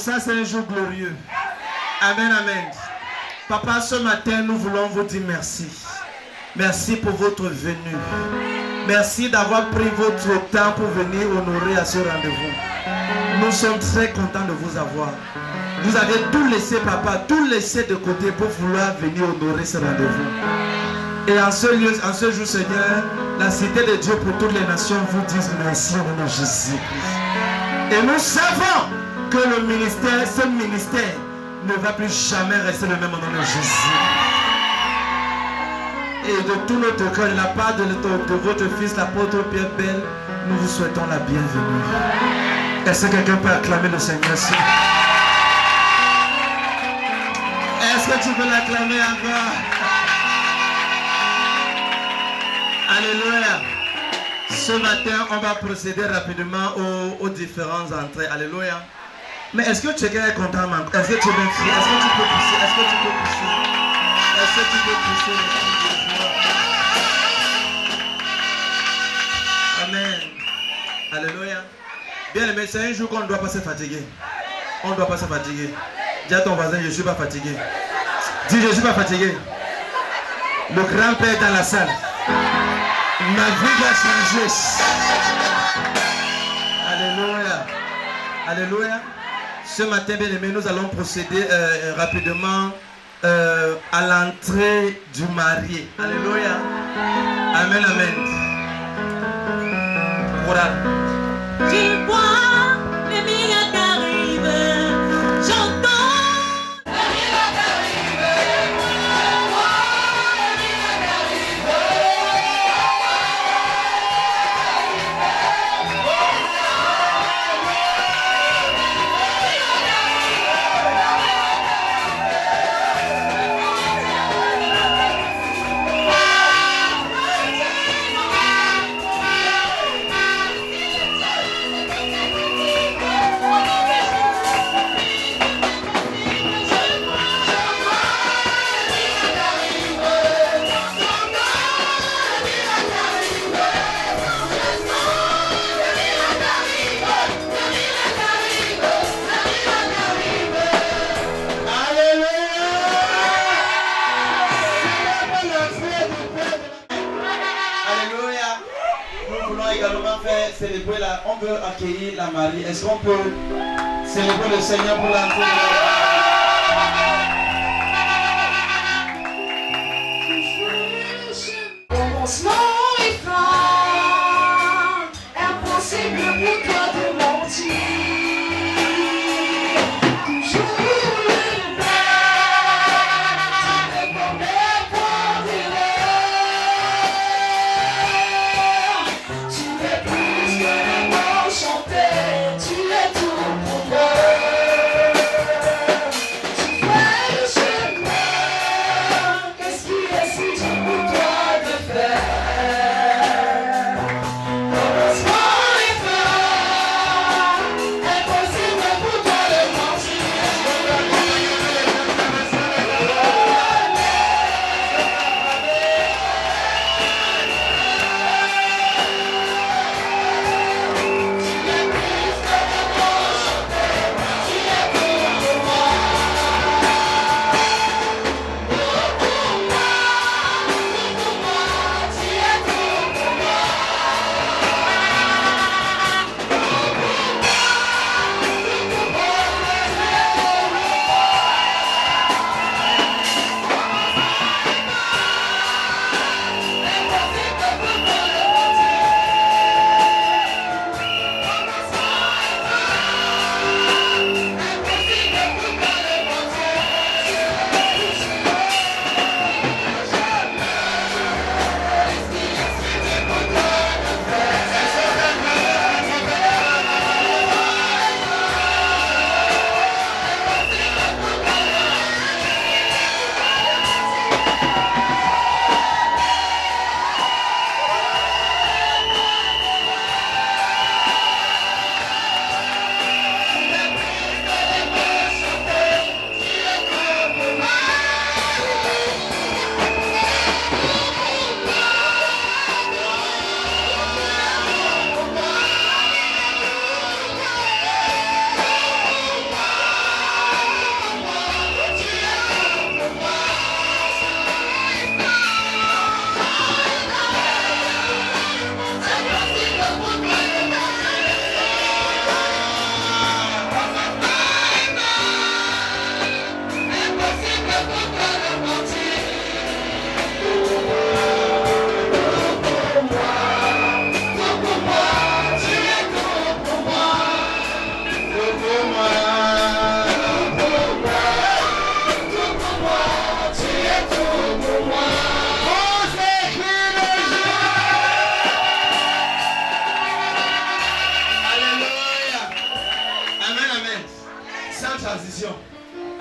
ça c'est un jour glorieux. Amen, amen. Papa, ce matin, nous voulons vous dire merci. Merci pour votre venue. Merci d'avoir pris votre temps pour venir honorer à ce rendez-vous. Nous sommes très contents de vous avoir. Vous avez tout laissé, papa, tout laissé de côté pour vouloir venir honorer ce rendez-vous. Et en ce lieu, en ce jour, Seigneur, la cité de Dieu pour toutes les nations vous dit merci au nom de Jésus. Et nous savons que le ministère, ce ministère, ne va plus jamais rester le même au nom de Jésus. Et de tout notre cœur, de la part de votre fils, l'apôtre Pierre Bell, nous vous souhaitons la bienvenue. Est-ce que quelqu'un peut acclamer le Seigneur? Est-ce que tu peux l'acclamer encore? Alléluia. Ce matin, on va procéder rapidement aux différentes entrées. Alléluia. Mais est-ce que quelqu'un est content? Est-ce que tu es bien fier? Est-ce que tu peux pousser? Est-ce que tu peux pousser? Est-ce que tu peux pousser? Amen. Alléluia. Bien aimé, c'est un jour qu'on ne doit pas se fatiguer. On ne doit pas se fatiguer. Dis à ton voisin, je ne suis pas fatigué. Dis, je ne suis pas fatigué. Le grand-père est dans la salle. Ma vie va changer. Alléluia. Alléluia. Ce matin, bien aimé, nous allons procéder rapidement à l'entrée du marié. Alléluia. Amen, amen. Voilà. Tu vois les miracles arrivent, j'entends les miracles arrivent, on voit les miracles arrivent, célébrer là, on veut accueillir la mariée. Est-ce qu'on peut célébrer le Seigneur pour l'entrée? Mon commencement est franc, impossible pour toi de mentir. Toujours le même, tu me promets pour durer. Tu es plus que les mots chantés, tu es tout pour moi.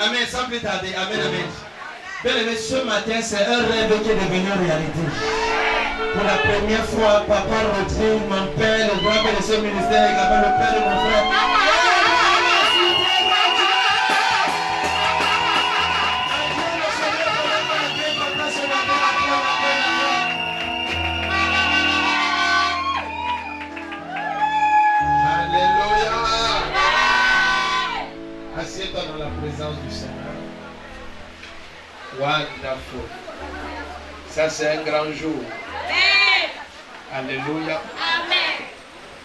Amen, sans plus tarder. Amen, amen. Bien aimé, ce matin, c'est un rêve qui est devenu réalité. Pour la première fois, Papa Rodrigue, mon père, le grand père de ce ministère, également le père de mon frère. Assieds-toi dans la présence du Seigneur. Wonderful. Ça, c'est un grand jour. Alléluia.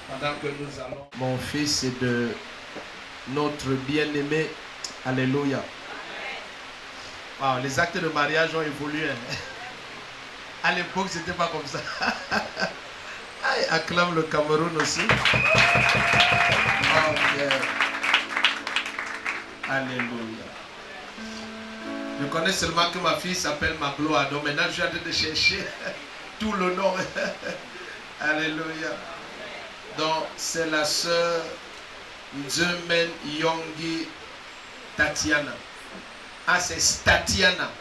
Pendant que nous allons. Mon fils et de notre bien-aimé. Alléluia. Wow, les actes de mariage ont évolué. À l'époque, c'était pas comme ça. Acclame le Cameroun aussi. Oh, yeah. Alléluia. Je connais seulement que ma fille s'appelle Magloire. Donc maintenant je suis en train de chercher tout le nom. Alléluia. Donc c'est la sœur Nzemen Yongi Tatiana. Ah, c'est Statiana.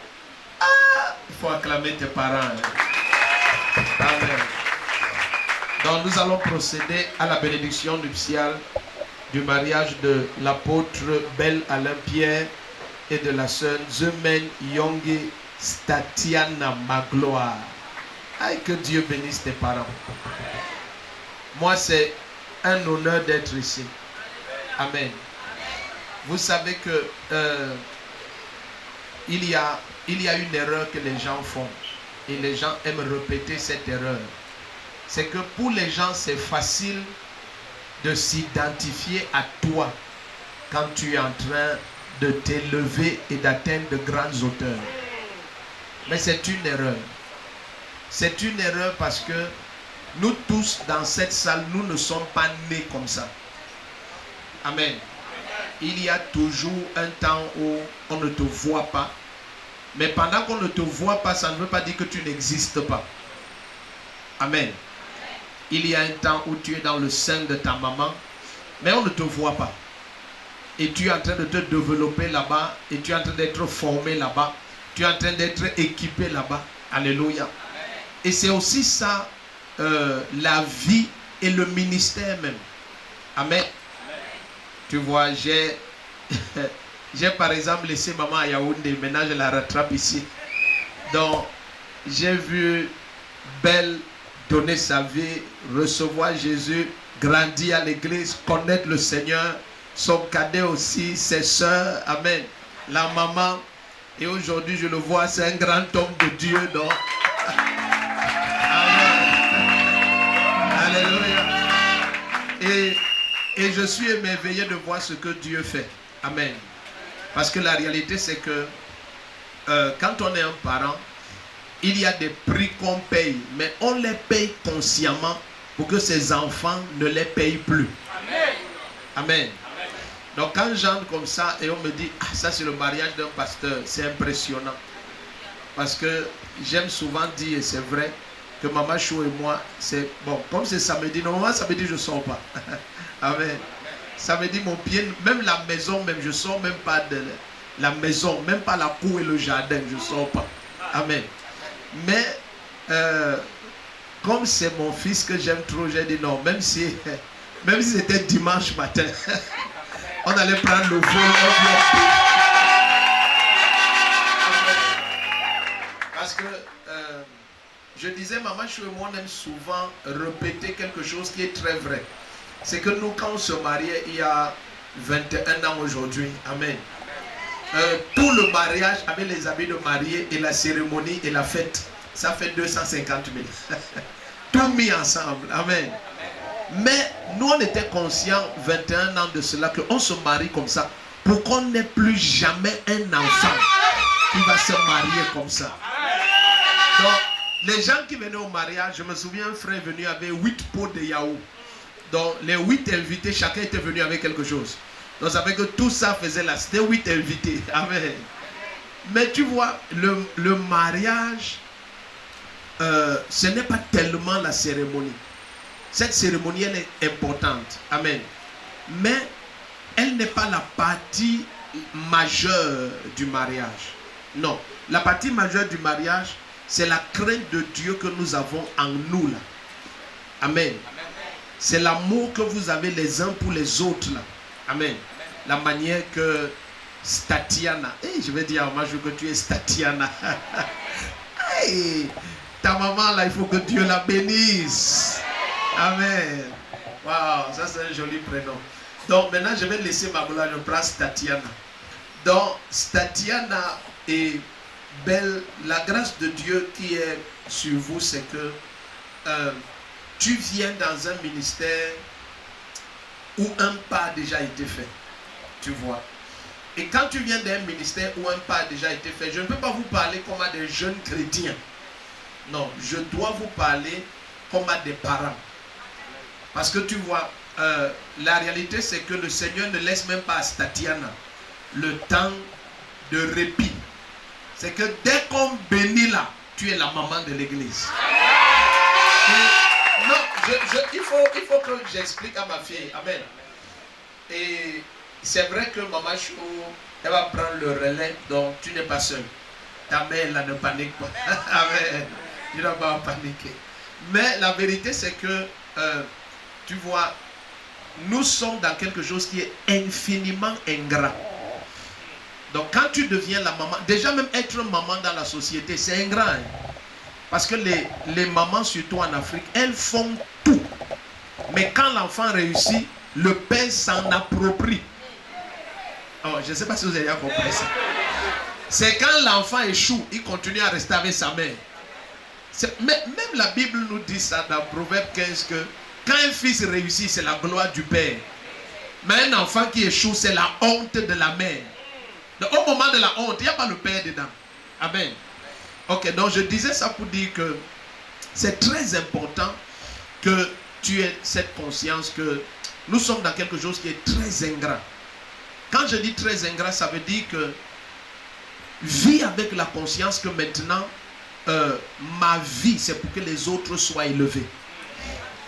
Ah, il faut acclamer tes parents. Amen. Donc nous allons procéder à la bénédiction nuptiale du mariage de l'apôtre Bel Alain Pierre et de la sœur Zemen Yongi Statiana Magloire. Aïe, que Dieu bénisse tes parents. Moi, c'est un honneur d'être ici. Amen. Vous savez que il y a une erreur que les gens font et les gens aiment répéter cette erreur. C'est que pour les gens, c'est facile de s'identifier à toi quand tu es en train de t'élever et d'atteindre de grandes hauteurs. Mais c'est une erreur. C'est une erreur parce que nous tous dans cette salle, nous ne sommes pas nés comme ça. Amen. Il y a toujours un temps où on ne te voit pas. Mais pendant qu'on ne te voit pas, ça ne veut pas dire que tu n'existes pas. Amen. Il y a un temps où tu es dans le sein de ta maman, mais on ne te voit pas. Et tu es en train de te développer là-bas, et tu es en train d'être formé là-bas, tu es en train d'être équipé là-bas. Alléluia. Et c'est aussi ça, la vie et le ministère même. Amen. Tu vois, j'ai par exemple laissé maman à Yaoundé, maintenant je la rattrape ici. Donc, j'ai vu Belle donner sa vie, recevoir Jésus, grandir à l'église, connaître le Seigneur, son cadet aussi, ses soeurs, amen, la maman, et aujourd'hui je le vois, c'est un grand homme de Dieu, donc, amen, alléluia, et je suis émerveillé de voir ce que Dieu fait, amen, parce que la réalité c'est que quand on est un parent, il y a des prix qu'on paye, mais on les paye consciemment pour que ces enfants ne les payent plus. Amen. Amen. Donc quand j'entre comme ça et on me dit, ah, ça c'est le mariage d'un pasteur, c'est impressionnant. Parce que j'aime souvent dire, et c'est vrai, que Maman Chou et moi, c'est bon, comme c'est samedi, normalement samedi je ne sors pas. Amen. Samedi mon pied, même la maison, même je ne sors même pas de la maison, même pas la cour et le jardin, je ne sors pas. Amen. Mais comme c'est mon fils que j'aime trop, j'ai dit non, même si c'était dimanche matin, on allait prendre le vol. Parce que je disais, Maman Chou et moi, on aime souvent répéter quelque chose qui est très vrai. C'est que nous, quand on se mariait il y a 21 ans aujourd'hui, amen. Tout le mariage avec les habits de mariée et la cérémonie et la fête, ça fait 250 000. Tout mis ensemble. Amen. Mais nous, on était conscients 21 ans de cela qu'on se marie comme ça pour qu'on n'ait plus jamais un enfant il va se marier comme ça. Donc, les gens qui venaient au mariage, je me souviens, un frère est venu avec 8 pots de yaourt. Donc, les 8 invités, chacun était venu avec quelque chose. Donc, ça fait que tout ça faisait là. C'était 8 invités. Amen. Mais tu vois, le mariage, ce n'est pas tellement la cérémonie. Cette cérémonie, elle est importante. Amen. Mais elle n'est pas la partie majeure du mariage. Non. La partie majeure du mariage, c'est la crainte de Dieu que nous avons en nous là. Amen. C'est l'amour que vous avez les uns pour les autres là. Amen. La manière que Statiana, je vais dire à Majou que tu es Statiana. Hey, ta maman là, il faut que Dieu la bénisse. Amen. Waouh, ça c'est un joli prénom. Donc maintenant je vais laisser ma boule, je prends Statiana. Donc Statiana est belle. La grâce de Dieu qui est sur vous, c'est que tu viens dans un ministère où un pas a déjà été fait. Tu vois. Et quand tu viens d'un ministère où un pas a déjà été fait, je ne peux pas vous parler comme à des jeunes chrétiens. Non, je dois vous parler comme à des parents. Parce que tu vois, la réalité c'est que le Seigneur ne laisse même pas à Statiana le temps de répit. C'est que dès qu'on bénit là, tu es la maman de l'église. Non, il faut que j'explique à ma fille. Amen. Et c'est vrai que Maman Chou, elle va prendre le relais, donc tu n'es pas seul. Ta mère là ne panique pas. Amen. Tu ne dois pas paniquer. Mais la vérité c'est que, tu vois, nous sommes dans quelque chose qui est infiniment ingrat. Donc quand tu deviens la maman, déjà même être maman dans la société, c'est ingrat. Hein? Parce que les mamans, surtout en Afrique, elles font tout. Mais quand l'enfant réussit, le père s'en approprie. Oh, je ne sais pas si vous avez compris ça. C'est quand l'enfant échoue, il continue à rester avec sa mère. Même la Bible nous dit ça dans Proverbe 15 que quand un fils réussit, c'est la gloire du père. Mais un enfant qui échoue, c'est la honte de la mère. Donc, au moment de la honte, il n'y a pas le père dedans. Amen. Ok, donc je disais ça pour dire que c'est très important que tu aies cette conscience que nous sommes dans quelque chose qui est très ingrat. Quand je dis très ingrat, ça veut dire que vis avec la conscience que maintenant, ma vie, c'est pour que les autres soient élevés.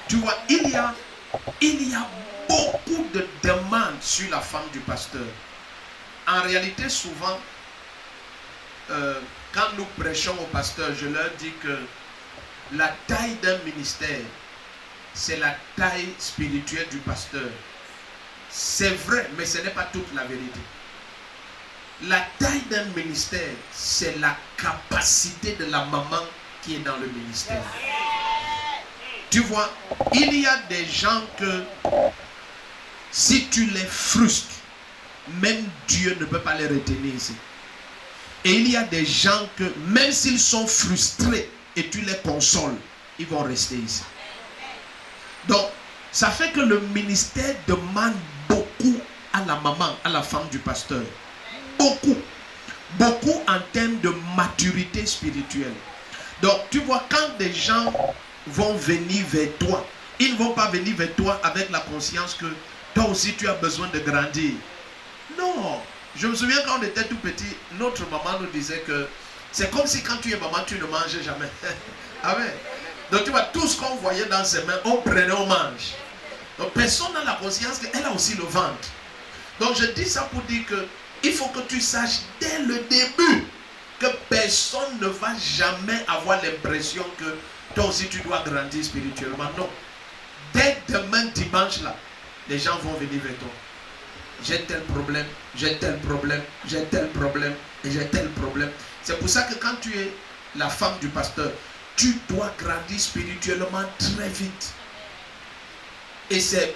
Tu vois, il y a beaucoup de demandes sur la femme du pasteur. En réalité, souvent, quand nous prêchons aux pasteurs, je leur dis que la taille d'un ministère, c'est la taille spirituelle du pasteur. C'est vrai, mais ce n'est pas toute la vérité. La taille d'un ministère, c'est la capacité de la maman qui est dans le ministère. Tu vois, il y a des gens que si tu les frustres, même Dieu ne peut pas les retenir ici. Et il y a des gens que même s'ils sont frustrés et tu les consoles, ils vont rester ici. Donc, ça fait que le ministère demande beaucoup à la maman, à la femme du pasteur. Beaucoup. Beaucoup en termes de maturité spirituelle. Donc, tu vois, quand des gens vont venir vers toi, ils ne vont pas venir vers toi avec la conscience que toi aussi tu as besoin de grandir. Non. Je me souviens quand on était tout petit, notre maman nous disait que c'est comme si quand tu es maman, tu ne manges jamais. Amen. Donc tu vois, tout ce qu'on voyait dans ses mains, on prenait, on mange. Donc personne n'a la conscience qu'elle a aussi le ventre. Donc je dis ça pour dire que il faut que tu saches dès le début que personne ne va jamais avoir l'impression que toi aussi tu dois grandir spirituellement. Non. Dès demain dimanche là, les gens vont venir vers toi. J'ai tel problème, j'ai tel problème, j'ai tel problème et j'ai tel problème. C'est pour ça que quand tu es la femme du pasteur, tu dois grandir spirituellement très vite. Et c'est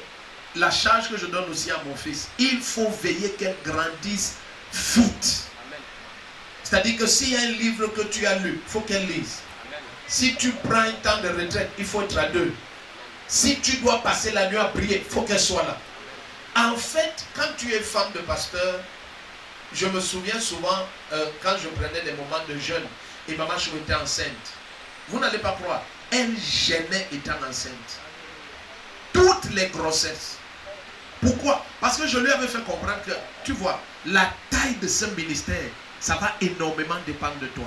la charge que je donne aussi à mon fils. Il faut veiller qu'elle grandisse vite. C'est-à-dire que s'il y a un livre que tu as lu, il faut qu'elle lise. Si tu prends un temps de retraite, il faut être à deux. Si tu dois passer la nuit à prier, il faut qu'elle soit là. En fait, quand tu es femme de pasteur, je me souviens souvent quand je prenais des moments de jeûne et maman Chou était enceinte. Vous n'allez pas croire, elle gênait étant enceinte. Toutes les grossesses. Pourquoi? Parce que je lui avais fait comprendre que, tu vois, la taille de ce ministère, ça va énormément dépendre de toi.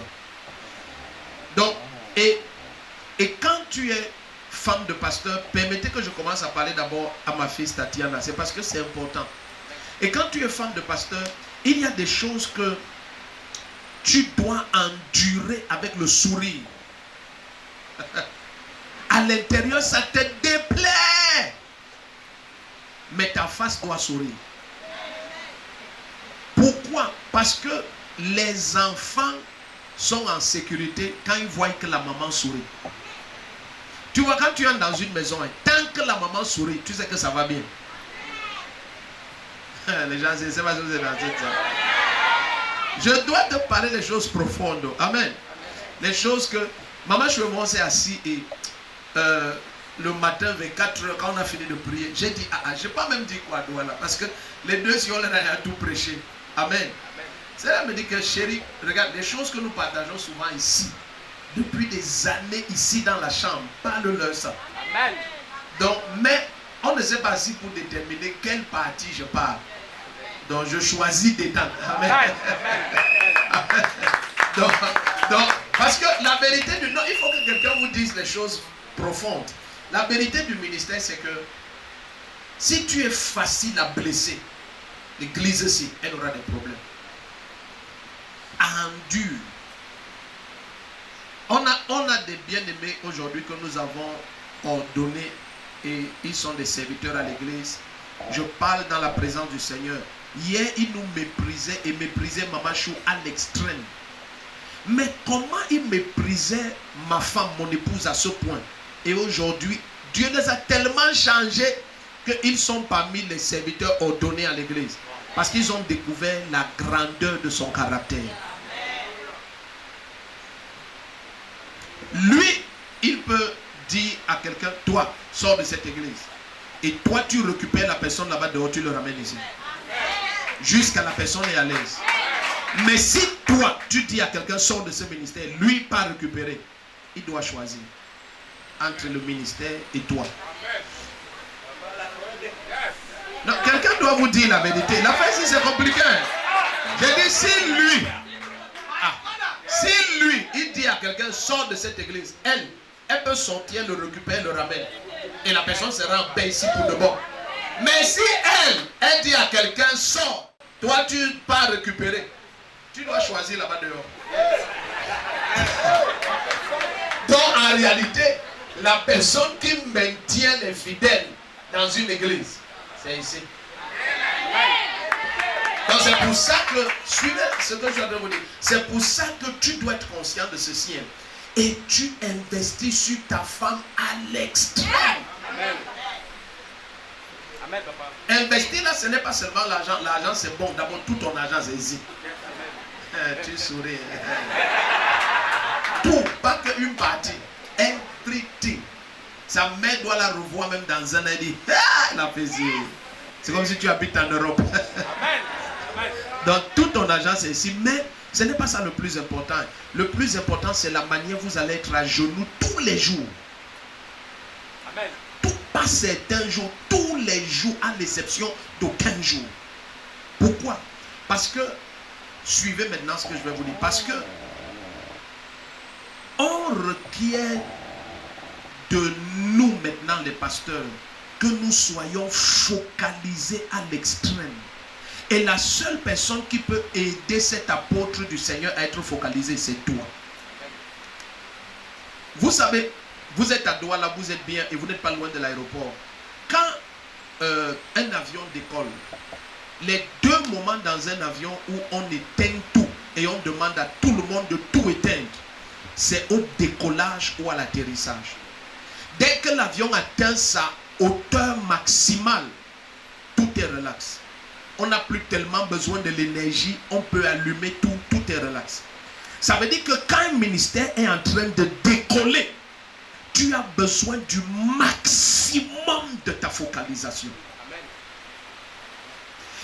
Donc, et quand tu es femme de pasteur, permettez que je commence à parler d'abord à ma fille Tatiana. C'est parce que c'est important. Et quand tu es femme de pasteur, il y a des choses que tu dois endurer avec le sourire. À l'intérieur, ça te déplaît. Mais ta face doit sourire. Pourquoi? Parce que les enfants sont en sécurité quand ils voient que la maman sourit. Tu vois, quand tu es dans une maison, tant que la maman sourit, tu sais que ça va bien. Les gens, c'est pas ce que vous êtes dans cette salle. Je dois te parler des choses profondes. Amen. Les choses que... Maman, je me suis assis et le matin vers 4 heures, quand on a fini de prier, j'ai dit, je n'ai pas même dit quoi, voilà, parce que les deux, si on a tout prêché. Amen. Cela me dit que, chérie, regarde, les choses que nous partageons souvent ici, depuis des années ici dans la chambre, parle-leur ça. Amen. Donc, mais on ne s'est pas assis pour déterminer quelle partie je parle. Donc, je choisis d'étendre. Amen. Amen. Donc, parce que la vérité du... Non, il faut que quelqu'un vous dise les choses profondes. La vérité du ministère, c'est que si tu es facile à blesser, l'église ici, elle aura des problèmes. Endure. On a des bien-aimés aujourd'hui que nous avons ordonnés et ils sont des serviteurs à l'église. Je parle dans la présence du Seigneur. Hier, ils nous méprisaient et méprisaient Maman Chou à l'extrême. Mais comment ils méprisaient ma femme, mon épouse à ce point? Et aujourd'hui, Dieu les a tellement changés qu'ils sont parmi les serviteurs ordonnés à l'église. Parce qu'ils ont découvert la grandeur de son caractère. Lui, il peut dire à quelqu'un, toi, sors de cette église. Et toi, tu récupères la personne là-bas dehors, tu le ramènes ici. Jusqu'à la personne est à l'aise. Mais si toi, tu dis à quelqu'un, sors de ce ministère, lui, pas récupérer, il doit choisir entre le ministère et toi. Non, quelqu'un doit vous dire la vérité. La fin, si c'est compliqué. J'ai dit, si lui, il dit à quelqu'un, sors de cette église, elle peut sortir, le récupérer, le ramène. Et la personne sera en paix ici pour de bon. Mais si elle dit à quelqu'un, sors, toi, tu pas récupérer. Tu dois choisir là-bas dehors. Donc, en réalité, la personne qui maintient les fidèles dans une église, c'est ici. Donc, c'est pour ça que, suivez ce que je viens de vous dire, c'est pour ça que tu dois être conscient de ceci. Et tu investis sur ta femme à l'extrême. Amen. Amen, papa. Investir là, ce n'est pas seulement l'argent. L'argent, c'est bon. D'abord, tout ton argent, c'est ici. Tu souris. Tout, pas qu'une partie. Everything. Sa mère doit la revoir même dans un an et dire, la plaisir. C'est comme si tu habites en Europe. Donc, tout ton argent, c'est ici. Mais ce n'est pas ça le plus important. Le plus important, c'est la manière dont vous allez être à genoux tous les jours. Amen. Pas certains jours, tous les jours, à l'exception d'aucun jour. Pourquoi? Parce que, suivez maintenant ce que je vais vous dire. Parce que, on requiert de nous maintenant, les pasteurs, que nous soyons focalisés à l'extrême. Et la seule personne qui peut aider cet apôtre du Seigneur à être focalisé, c'est toi. Vous savez, vous êtes à Douala, vous êtes bien et vous n'êtes pas loin de l'aéroport. Quand un avion décolle, les deux moments dans un avion où on éteint tout et on demande à tout le monde de tout éteindre, c'est au décollage ou à l'atterrissage. Dès que l'avion atteint sa hauteur maximale, tout est relax. On n'a plus tellement besoin de l'énergie, on peut allumer tout, tout est relax. Ça veut dire que quand un ministère est en train de décoller, tu as besoin du maximum de ta focalisation. Amen.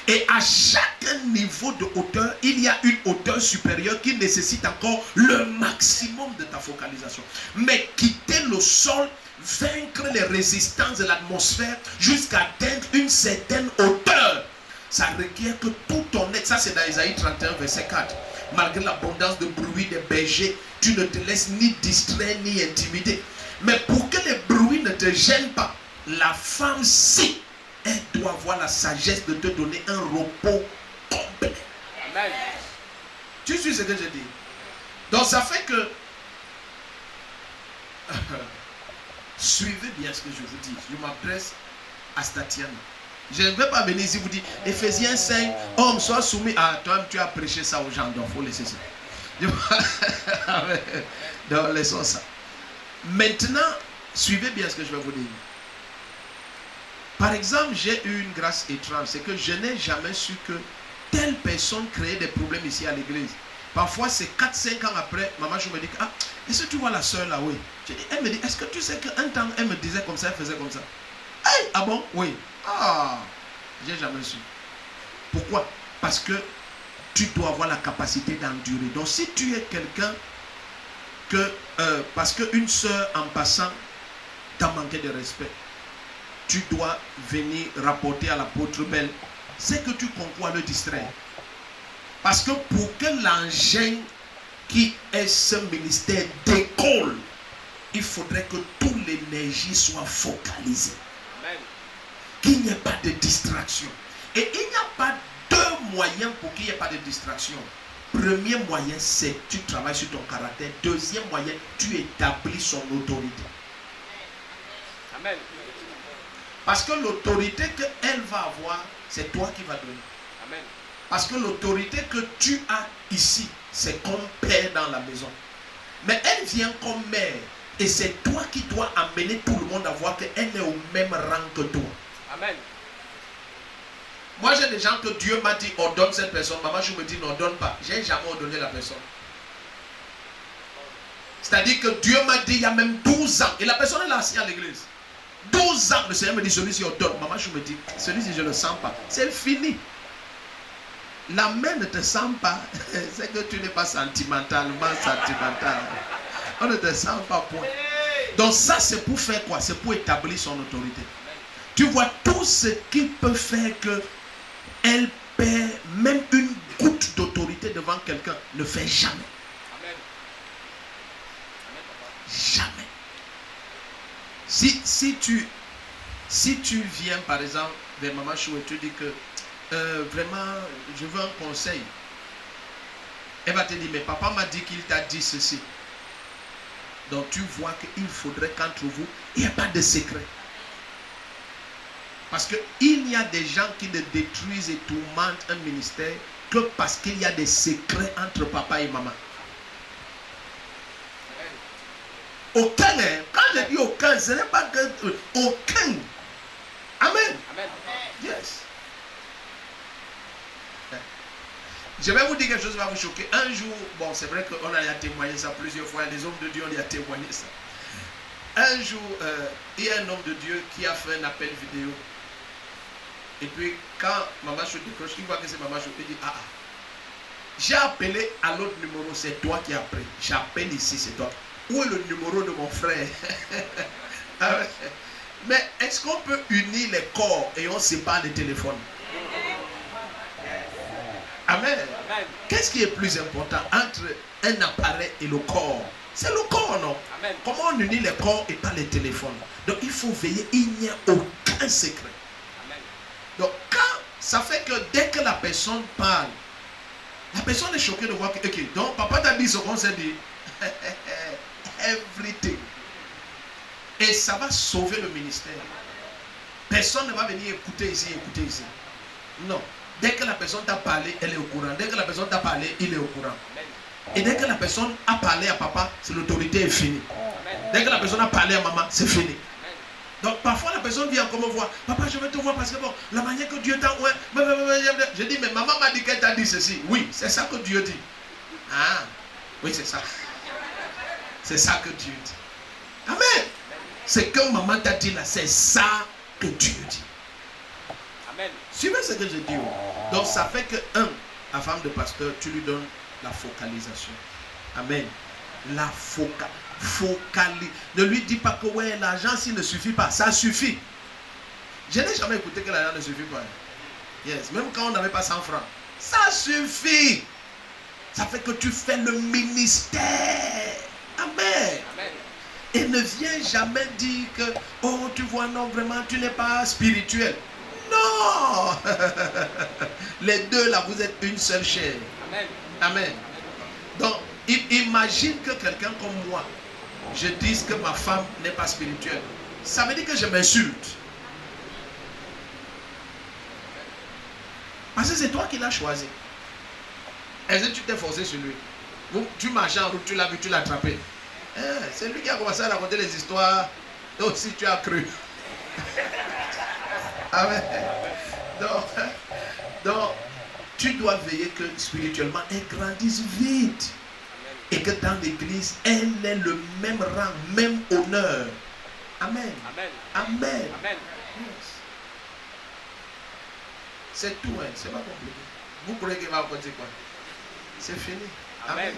Et à chaque niveau de hauteur, il y a une hauteur supérieure qui nécessite encore le maximum de ta focalisation. Mais quitter le sol, vaincre les résistances de l'atmosphère jusqu'à atteindre une certaine hauteur, ça requiert que tout ton être, ça c'est dans Isaïe 31 verset 4, malgré l'abondance de bruit des bergers, tu ne te laisses ni distraire ni intimider. Mais pour que les bruits ne te gênent pas, la femme, si elle doit avoir la sagesse de te donner un repos complet. Amen. Tu suis ce que je dis? Donc ça fait que suivez bien ce que je vous dis. Je m'adresse à Statiana. Je ne vais pas venir ici vous dire Éphésiens 5, homme sois soumis à toi, tu as prêché ça aux gens, donc il faut laisser ça. Donc laissons ça. Maintenant, suivez bien ce que je vais vous dire. Par exemple, j'ai eu une grâce étrange, c'est que je n'ai jamais su que telle personne créait des problèmes ici à l'église. Parfois, c'est 4-5 ans après, maman, je me dis, ah, est-ce que tu vois la soeur là? Oui. Elle me dit, est-ce que tu sais qu'un temps, elle me disait comme ça, elle faisait comme ça? Hey, ah bon? Oui. Ah, j'ai jamais su. Pourquoi? Parce que tu dois avoir la capacité d'endurer. Donc, si tu es quelqu'un que, parce qu'une soeur en passant t'a manqué de respect, tu dois venir rapporter à l'apôtre Belle, c'est que tu concours à le distraire. Parce que pour que l'engin qui est ce ministère décolle, il faudrait que toute l'énergie soit focalisée. Amen. Qu'il n'y ait pas de distraction. Et il n'y a pas deux moyens pour qu'il n'y ait pas de distraction. Premier moyen, c'est que tu travailles sur ton caractère. Deuxième moyen, tu établis son autorité. Amen. Parce que l'autorité qu'elle va avoir, c'est toi qui vas donner. Amen. Parce que l'autorité que tu as ici, c'est comme père dans la maison. Mais elle vient comme mère. Et c'est toi qui dois amener tout le monde à voir qu'elle est au même rang que toi. Amen. Moi, j'ai des gens que Dieu m'a dit, ordonne cette personne. Maman, je me dis, n'ordonne pas. J'ai jamais ordonné la personne. C'est-à-dire que Dieu m'a dit, il y a même 12 ans. Et la personne est là assis à l'église. 12 ans, le Seigneur me dit, celui-ci ordonne. Maman, je me dis, celui-ci, je ne le sens pas. C'est fini. La main ne te sent pas. C'est que tu n'es pas sentimentalement sentimental. On ne te sent pas point. Donc ça, c'est pour faire quoi? C'est pour établir son autorité. Tu vois tout ce qui peut faire que elle perd même une goutte d'autorité devant quelqu'un. Ne fait jamais. Amen. Jamais. Si tu viens par exemple vers Maman Chou et tu dis que vraiment je veux un conseil, elle va te dire mais papa m'a dit qu'il t'a dit ceci. Donc tu vois qu'il faudrait qu'entre vous il n'y ait pas de secret. Parce qu'il y a des gens qui ne détruisent et tourmentent un ministère que parce qu'il y a des secrets entre papa et maman. Aucun, hein? Quand je dis aucun, ce n'est pas que aucun. Amen. Amen. Yes. Je vais vous dire quelque chose qui va vous choquer. Un jour, bon, c'est vrai qu'on a témoigné ça plusieurs fois. Les hommes de Dieu, on y a témoigné ça. Un jour, il y a un homme de Dieu qui a fait un appel vidéo. Et puis, quand Maman Chou décroche, il voit que c'est Maman Chou, il dit, ah, j'ai appelé à l'autre numéro, c'est toi qui as appelé. J'appelle ici, c'est toi. Où est le numéro de mon frère? Mais est-ce qu'on peut unir les corps et on sépare les téléphones? Amen. Amen. Qu'est-ce qui est plus important entre un appareil et le corps? C'est le corps, non? Amen. Comment on unit les corps et pas les téléphones? Donc il faut veiller, il n'y a aucun secret. Amen. Donc quand ça fait que dès que la personne parle, la personne est choquée de voir que, ok, donc papa t'a dit ce qu'on s'est dit. Everything. Et ça va sauver le ministère. Personne ne va venir écouter ici. Non. Dès que la personne t'a parlé, elle est au courant. Dès que la personne t'a parlé, il est au courant. Amen. Et dès que la personne a parlé à papa, l'autorité est finie. Amen. Dès que la personne a parlé à maman, c'est fini. Amen. Donc parfois la personne vient comme me voir. Papa, je vais te voir parce que bon, la manière que Dieu t'a... Je dis, mais maman m'a dit qu'elle t'a dit ceci. Oui, c'est ça que Dieu dit. Ah, oui, c'est ça. C'est ça que Dieu dit. Amen. C'est que maman t'a dit là, c'est ça que Dieu dit. Amen. Suivez ce que je dis. Donc ça fait que, la femme de pasteur, tu lui donnes la focalisation. Amen. La focalisation. Ne lui dis pas que ouais, l'argent, s'il ne suffit pas, ça suffit. Je n'ai jamais écouté que l'argent ne suffit pas. Yes, même quand on n'avait pas 100 francs. Ça suffit. Ça fait que tu fais le ministère. Amen. Amen. Et ne viens jamais dire que, oh, tu vois, non, vraiment, tu n'es pas spirituel. Non. Les deux, là, vous êtes une seule chair. Amen. Amen. Donc, imagine que quelqu'un comme moi, je dise que ma femme n'est pas spirituelle. Ça veut dire que je m'insulte. Parce que c'est toi qui l'as choisi. Est-ce que tu t'es forcé sur lui? Tu marchais en route, tu l'as vu, tu l'as attrapé. C'est lui qui a commencé à raconter les histoires. Toi aussi, tu as cru. Amen. Donc, tu dois veiller que spirituellement, elle grandisse vite. Et que dans l'église, elle ait le même rang, même honneur. Amen. Amen. Amen. Amen. C'est tout, hein. C'est pas compliqué. Vous croyez qu'il va raconter quoi? C'est fini. Amen.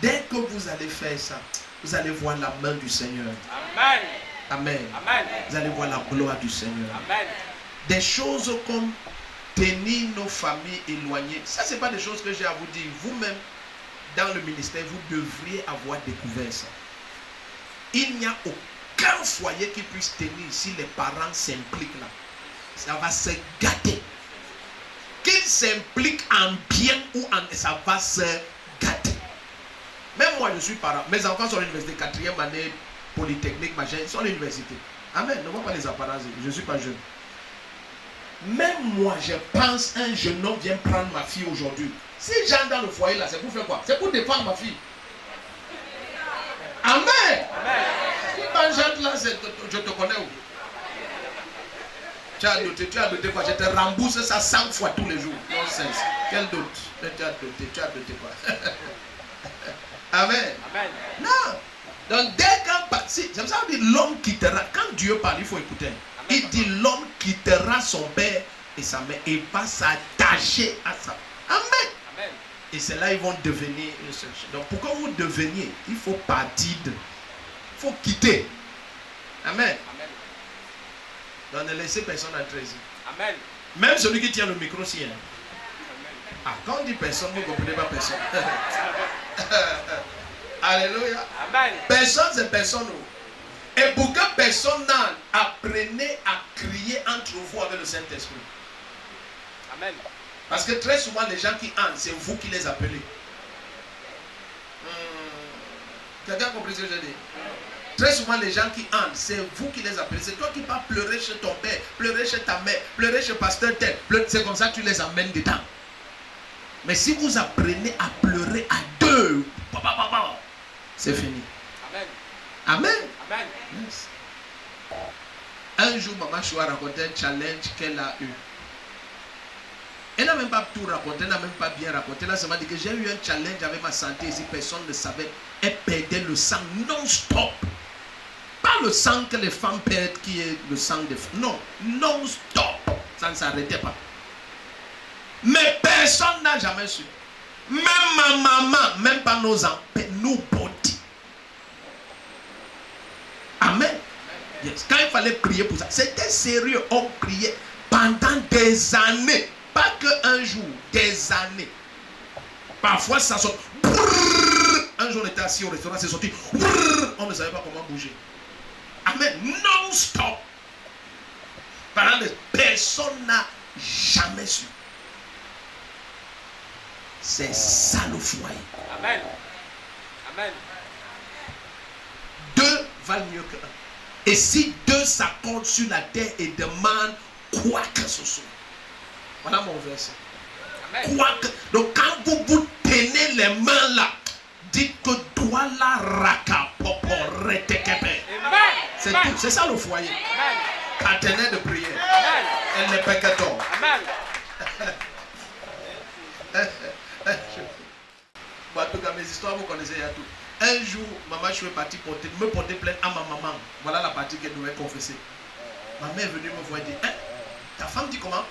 Dès que vous allez faire ça, vous allez voir la main du Seigneur. Amen. Amen. Amen. Vous allez voir la gloire du Seigneur. Amen. Des choses comme tenir nos familles éloignées, ça c'est pas des choses que j'ai à vous dire. Vous-même, dans le ministère, vous devriez avoir découvert ça. Il n'y a aucun foyer qui puisse tenir si les parents s'impliquent là. Ça va se gâter. Qu'ils s'impliquent en bien ou en... ça va se gâter. Même moi, je suis parent. Mes enfants sont à l'université, 4e année, polytechnique, machin, ils sont à l'université. Amen. Ne vois pas les apparences. Je ne suis pas jeune. Même moi, je pense un jeune homme vient prendre ma fille aujourd'hui. Si j'entre dans le foyer là, c'est pour faire quoi? C'est pour défendre ma fille. Amen. Amen. Si quand j'entre là, je te connais où? Tu as doté quoi? Je te rembourse ça 100 fois tous les jours. Nonsense. Quel doute? Tu as doté quoi? Amen. Amen. Non. Donc dès qu'un c'est pour ça qu'on dit l'homme quittera. Quand Dieu parle, il faut écouter. Amen. Il dit l'homme quittera son père et sa mère et va s'attacher à ça. Amen. Amen. Et c'est là ils vont devenir une seule chose. Donc pour que vous deveniez, il faut partir de. Il faut quitter. Amen. Amen. Donc ne laissez personne entrer ici. Amen. Même celui qui tient le micro aussi. Hein. Amen. Ah, quand on dit personne, vous ne comprenez pas personne. Alléluia. Amen. Personne, c'est personne. Et pour que personne n'en apprenez à crier entre vous avec le Saint-Esprit. Amen. Parce que très souvent, les gens qui entrent, c'est vous qui les appelez. Quelqu'un a compris ce que je dis? Très souvent, les gens qui entrent, c'est vous qui les appelez. C'est toi qui vas pleurer chez ton père, pleurer chez ta mère, pleurer chez pasteur tel. C'est comme ça que tu les amènes dedans. Mais si vous apprenez à pleurer à deux, c'est fini. Amen. Amen. Amen. Yes. Un jour, Maman Chou a raconté un challenge qu'elle a eu. Elle n'a même pas tout raconté, elle n'a même pas bien raconté. Elle a seulement dit que j'ai eu un challenge avec ma santé ici, personne ne savait. Elle perdait le sang non-stop. Pas le sang que les femmes perdent qui est le sang des femmes. Non, non-stop. Ça ne s'arrêtait pas. Mais personne n'a jamais su. Même ma maman, même pas nos enfants, nobody. Amen. Yes. Quand il fallait prier pour ça, c'était sérieux. On priait pendant des années. Pas qu'un jour, des années. Parfois ça sort. Un jour on était assis au restaurant, c'est sorti. On ne savait pas comment bouger. Amen. Non-stop. Pendant des... Personne n'a jamais su. C'est ça le foyer. Amen. Amen. Deux valent mieux que un. Et si deux s'accordent sur la terre et demandent quoi que ce soit. Voilà mon verset. Amen. Quoi que... Donc quand vous vous tenez les mains là, dites que toi la raka popo retekepe. Amen. C'est tout. C'est ça le foyer. Amen. Partenaire de prière. Amen. Elle n'est pas qu'à tort. Amen. Bon, en tout cas, mes histoires, vous connaissez, il y a tout. Un jour, maman, je suis partie me porter plainte à ma maman. Voilà la partie qu'elle devait confesser. Ma mère est venue me voir et dit, hein, Ta femme dit comment?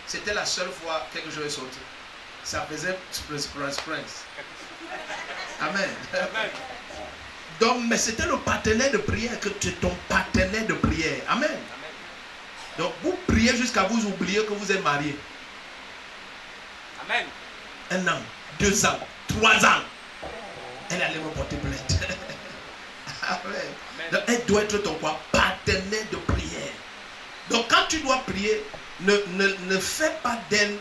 C'était la seule fois quelque chose est sorti. Ça faisait sprint. Amen. Amen. Donc, mais c'était le partenaire de prière, que tu es ton partenaire de prière. Amen. Amen. Donc, vous priez jusqu'à vous oublier que vous êtes marié. Amen. 1 an, 2 ans, 3 ans. Elle allait me porter plainte. Amen. Donc, elle doit être ton quoi? Partenaire de prière. Donc, quand tu dois prier, ne fais pas d'elle.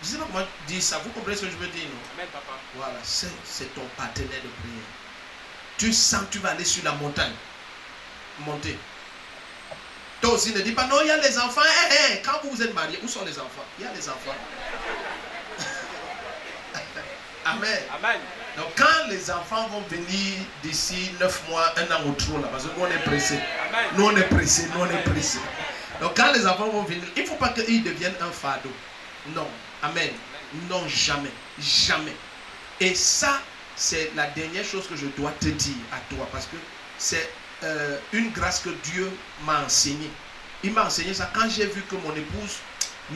Je ne sais pas comment dire ça. Vous comprenez ce que je veux dire, non? Amen, papa. Voilà, c'est ton partenaire de prière. Tu sens que tu vas aller sur la montagne. Monter. Toi aussi, ne dis pas, non, il y a les enfants. Quand vous êtes mariés, où sont les enfants? Il y a les enfants. Amen. Amen. Donc, quand les enfants vont venir d'ici 9 mois, 1 an ou trop, là, parce que nous, on est pressés. Amen. Nous, on est pressés. Nous, on est pressés. Donc, quand les enfants vont venir, il ne faut pas qu'ils deviennent un fardeau. Non. Amen. Non, jamais. Jamais. Et ça, c'est la dernière chose que je dois te dire à toi. Parce que c'est une grâce que Dieu m'a enseignée. Il m'a enseigné ça quand j'ai vu que mon épouse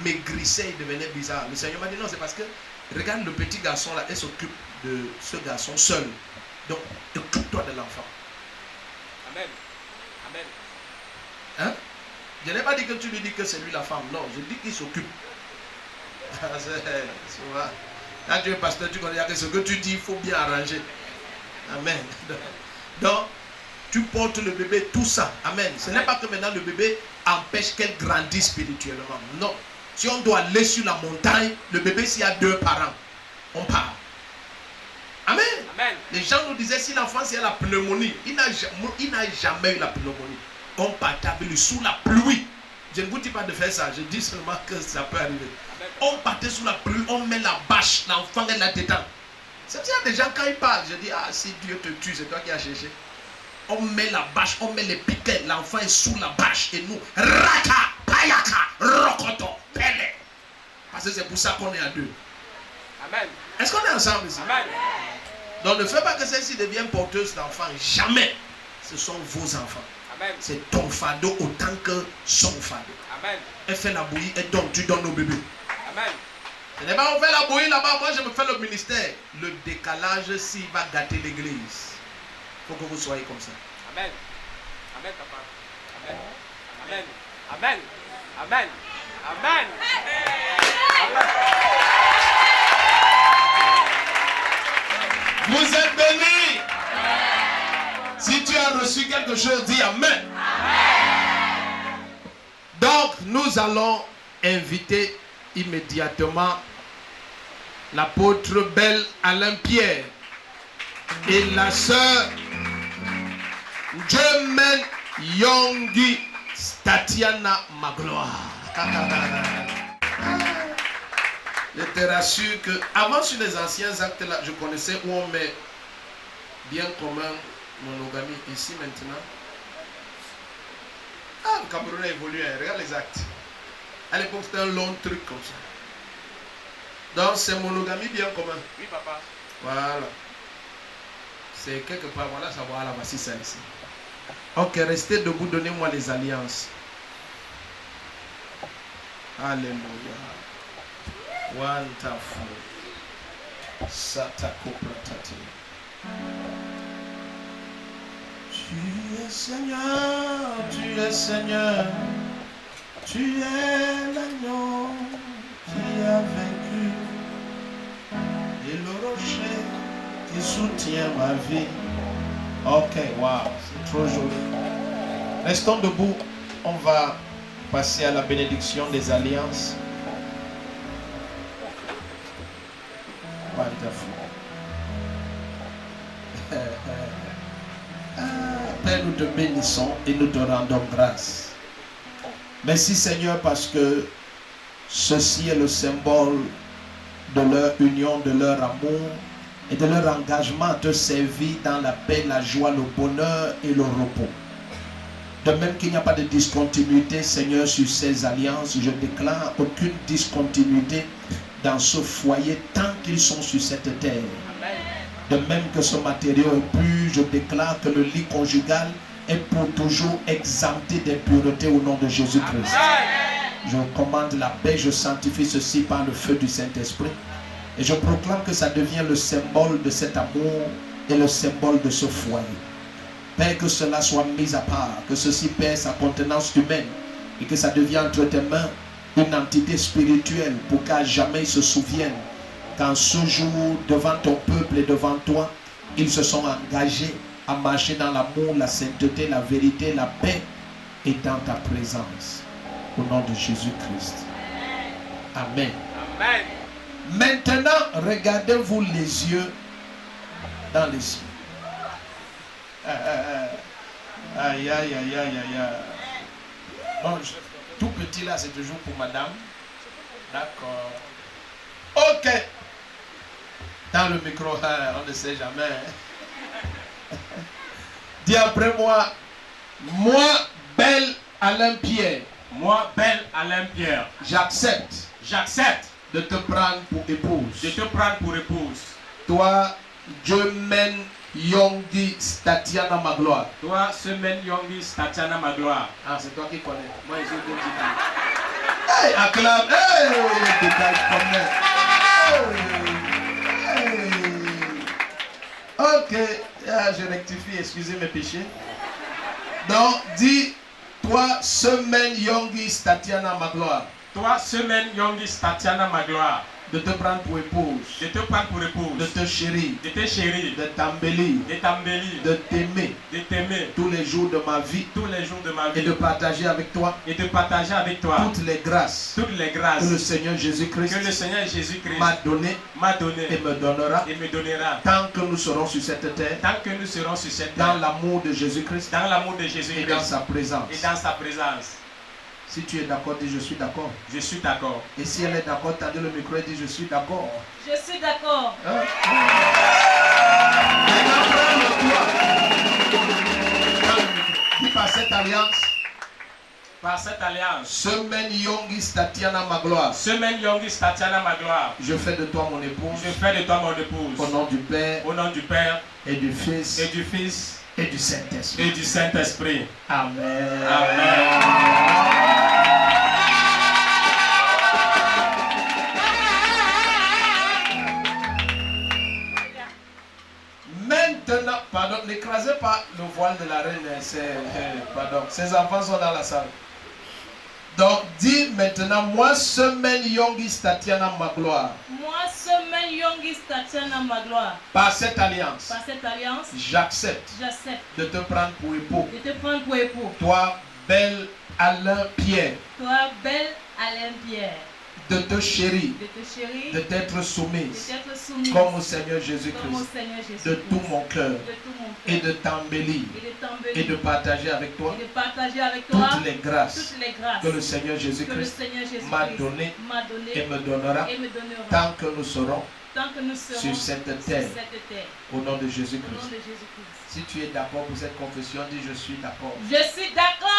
maigrissait et devenait bizarre. Le Seigneur m'a dit non, c'est parce que regarde le petit garçon là, elle s'occupe de ce garçon seul. Donc, occupe-toi de l'enfant. Amen. Amen. Hein? Je n'ai pas dit que tu lui dis que c'est lui la femme. Non, je dis qu'il s'occupe. Quand tu es pasteur, tu connais que ce que tu dis, il faut bien arranger. Amen. Donc, tu portes le bébé, tout ça. Amen. Ce n'est pas que maintenant le bébé empêche qu'elle grandisse spirituellement. Non. Si on doit aller sur la montagne, le bébé, s'il y a 2 parents, on part. Amen. Amen. Les gens nous disaient si l'enfant c'est la pneumonie, il n'a jamais eu la pneumonie. On partait avec lui sous la pluie. Je ne vous dis pas de faire ça, je dis seulement que ça peut arriver. Amen. On partait sous la pluie, on met la bâche, l'enfant est là-dedans. C'est qu'il y a des gens quand ils parlent, je dis ah si Dieu te tue, c'est toi qui as cherché. On met la bâche, on met les piquets, l'enfant est sous la bâche et nous, raka, payaka, rokoto, pele. Parce que c'est pour ça qu'on est à 2. Amen. Est-ce qu'on est ensemble ici? Amen. Donc ne fais pas que celle-ci devienne porteuse d'enfants. Jamais. Ce sont vos enfants. Amen. C'est ton fardeau autant que son fardeau. Amen. Elle fait la bouillie, elle donne, tu donnes au bébé. Amen. Ce n'est pas on fait la bouillie là-bas, moi je me fais le ministère. Le décalage, s'il va gâter l'église, il faut que vous soyez comme ça. Amen. Amen, papa. Amen. Amen. Amen. Amen. Amen. Vous êtes bénis. Si tu as reçu quelque chose, dis Amen. Donc, nous allons inviter immédiatement l'apôtre Belle Alain Pierre et la sœur Jemen Yongi Tatiana Magloire. Je te rassure que avant sur les anciens actes là, je connaissais où on met bien commun monogamie. Ici maintenant, le Cameroun a évolué, hein. Regarde les actes. À l'époque c'était un long truc comme ça. Donc c'est monogamie bien commun. Oui, papa. Voilà. C'est quelque part, voilà, ça voilà, voici ça ici. Ok, restez debout, donnez-moi les alliances. Alléluia. Wonderful. Satako Pratati. Tu es Seigneur, tu es Seigneur, tu es l'agneau qui a vaincu et le rocher qui soutient ma vie. Ok, wow, c'est trop joli. Restons debout, on va passer à la bénédiction des alliances. Wonderful. Père, nous te bénissons et nous te rendons grâce. Merci Seigneur parce que ceci est le symbole de leur union, de leur amour et de leur engagement à te servir dans la paix, la joie, le bonheur et le repos. De même qu'il n'y a pas de discontinuité, Seigneur, sur ces alliances, je déclare aucune discontinuité dans ce foyer tant qu'ils sont sur cette terre. De même que ce matériau est pur, je déclare que le lit conjugal et pour toujours exempté d'impureté au nom de Jésus-Christ. Je commande la paix, je sanctifie ceci par le feu du Saint-Esprit. Et je proclame que ça devient le symbole de cet amour et le symbole de ce foyer. Père, que cela soit mis à part, que ceci perd sa contenance humaine et que ça devienne entre tes mains une entité spirituelle pour qu'à jamais ils se souviennent qu'en ce jour, devant ton peuple et devant toi, ils se sont engagés à marcher dans l'amour, la sainteté, la vérité, la paix et dans ta présence. Au nom de Jésus-Christ. Amen. Amen. Maintenant, regardez-vous les yeux dans les yeux. Aïe, aïe, aïe, aïe, aïe, aïe. Bon, tout petit là, c'est toujours pour madame. D'accord. Ok. Dans le micro, on ne sait jamais. Dis après moi, moi, belle Alain Pierre. Moi, belle Alain Pierre, J'accepte j'accepte de te prendre pour épouse. de te prendre pour épouse. Toi, Jermaine Yongi Statiana ma gloire. Toi, Semaine Yongis Tatiana ma gloire. Ah, c'est toi qui connais. Moi, je dis. Hey, acclame. Hey, détail comme hey. Ok, ah, je rectifie, excusez mes péchés. Donc, dis, toi, Semaine Yongi Statiana ma gloire. Toi, Semaine Yongis Tatiana ma gloire. De te prendre pour épouse. De te prendre pour De épouse. te chérir. De te chérir. De t'embellir. De t'embellir. De t'aimer De t'aimer tous les jours de ma vie. tous les jours de ma Et vie. de partager avec toi Et de partager avec toi toutes les grâces toutes les que grâces le Seigneur que le Jésus-Christ Seigneur Jésus-Christ m'a donné m'a donné et me donnera et me donnera. tant que nous serons sur cette terre, Tant que nous serons sur cette dans terre, l'amour de Jésus-Christ dans l'amour de et dans Jésus-Christ sa présence. et dans sa présence. Si tu es d'accord, dis je suis d'accord. Je suis d'accord. Et si elle est d'accord, tendez le micro et dis je suis d'accord. Je suis d'accord. Hein? Maintenant, prends-le-toi. Prends le micro. Dis par cette alliance, Par cette alliance, Semaine Yongis Tatiana ma gloire, Semaine Yongis Tatiana ma gloire, je fais de toi mon épouse. je fais de toi mon épouse. Au nom du Père Au nom du Père et du Fils et du Fils et du Saint-Esprit. et du Saint-Esprit. Amen. Amen. Maintenant, pardon, n'écrasez pas le voile de la reine. Pardon, ses enfants sont dans la salle. Donc, dis maintenant, moi, Semaine Yongis Tatiana ma gloire, Moi, Semaine Yongis Tatiana ma gloire. par cette alliance, Par cette alliance, j'accepte j'accepte de te prendre pour époux. de te prendre pour époux. Toi, belle Alain Pierre, Toi, belle Alain Pierre, de te chérir, de te chérir, de t'être de soumise, t'être soumise comme au Seigneur comme au Jésus-Christ, Seigneur Jésus. de tout mon cœur, de tout mon et cœur. de t'embellir, Et de t'embellir. et de partager avec toi Et de partager avec toi toutes les grâces toutes les grâces que le Seigneur que le Jésus-Christ Seigneur Jésus m'a donné m'a donné et me donnera et me donnera tant que nous serons tant que nous serons sur cette terre, cette terre. au nom de Au nom Jésus-Christ. de Jésus-Christ. Si tu es d'accord pour cette confession, dis je suis d'accord. Je suis d'accord.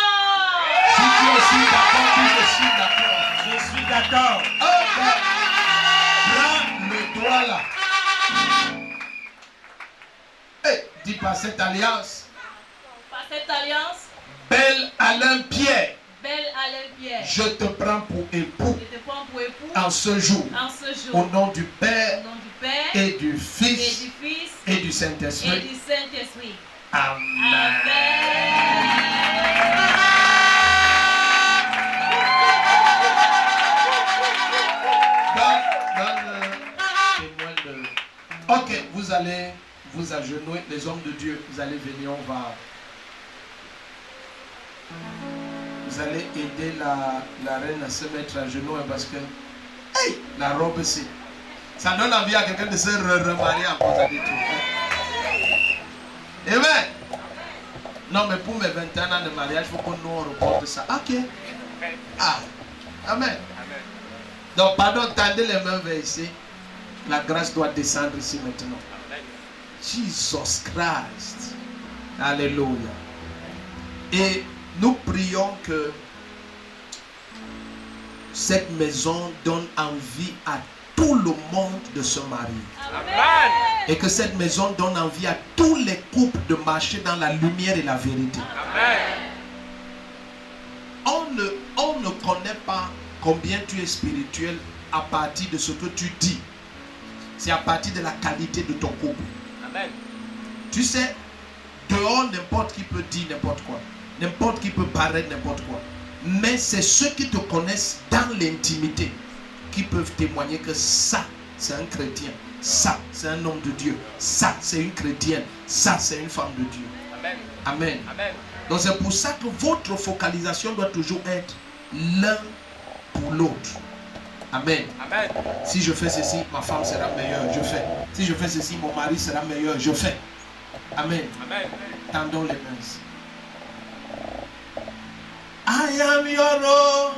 Si tu es aussi d'accord, dis je suis d'accord. Je suis d'accord. Ok. Prends le doigt là. Et dis par cette alliance, Par cette alliance, belle Alain Pierre, belle Alain Pierre, je te prends pour époux je te prends pour époux en ce jour, en ce jour. au nom du Au Père nom du Père et du et Fils du Fils et du et Saint-Esprit. du Saint-Esprit. Amen. Ok, vous allez vous agenouiller, les hommes de Dieu, vous allez venir, vous allez aider la reine à se mettre à genoux parce que, hey, la robe c'est, ça donne envie à quelqu'un de se remarier en cause des trucs. Amen. Non, mais pour mes 21 ans de mariage, il faut qu'on nous reporte ça. Ok. Ah, Amen. Amen. Donc, pardon, tendez les mains vers ici. La grâce doit descendre ici maintenant. Amen. Jesus Christ. Alléluia. Et nous prions que cette maison donne envie à tout le monde de se marier. Amen. Et que cette maison donne envie à tous les couples de marcher dans la lumière et la vérité. Amen. On ne connaît pas combien tu es spirituel à partir de ce que tu dis. C'est à partir de la qualité de ton couple. Amen. Tu sais, dehors, n'importe qui peut dire n'importe quoi. N'importe qui peut paraître n'importe quoi. Mais c'est ceux qui te connaissent dans l'intimité qui peuvent témoigner que ça, c'est un chrétien. Ça, c'est un homme de Dieu. Ça, c'est une chrétienne. Ça, c'est une femme de Dieu. Amen. Amen. Amen. Donc c'est pour ça que votre focalisation doit toujours être l'un pour l'autre. Amen. Amen. Si je fais ceci, ma femme sera meilleure, je fais. Si je fais ceci, mon mari sera meilleur, je fais. Amen. Amen. Tendons les mains. I am your own.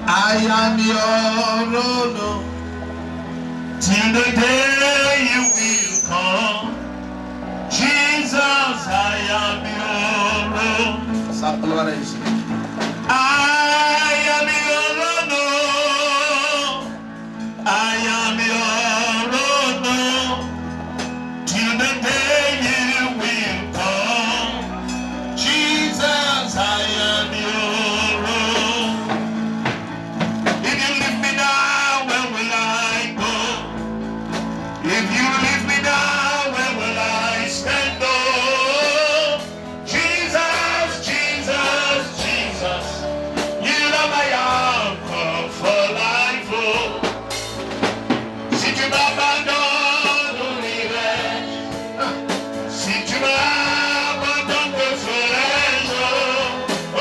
I am your own. Till the day you will come, Jesus, I am your own. Sa gloire est ici. I am your own. I am your own. Till the day you will come, Jesus, I am your own. If you leave me now, where will I go? If you leave me now, where will I stand? Oh, Jesus, Jesus, Jesus, you are my anchor for life. Oh, si tu m'abandonnes, où irai-je? Si tu m'abandonnes, que ferai-je? Oh,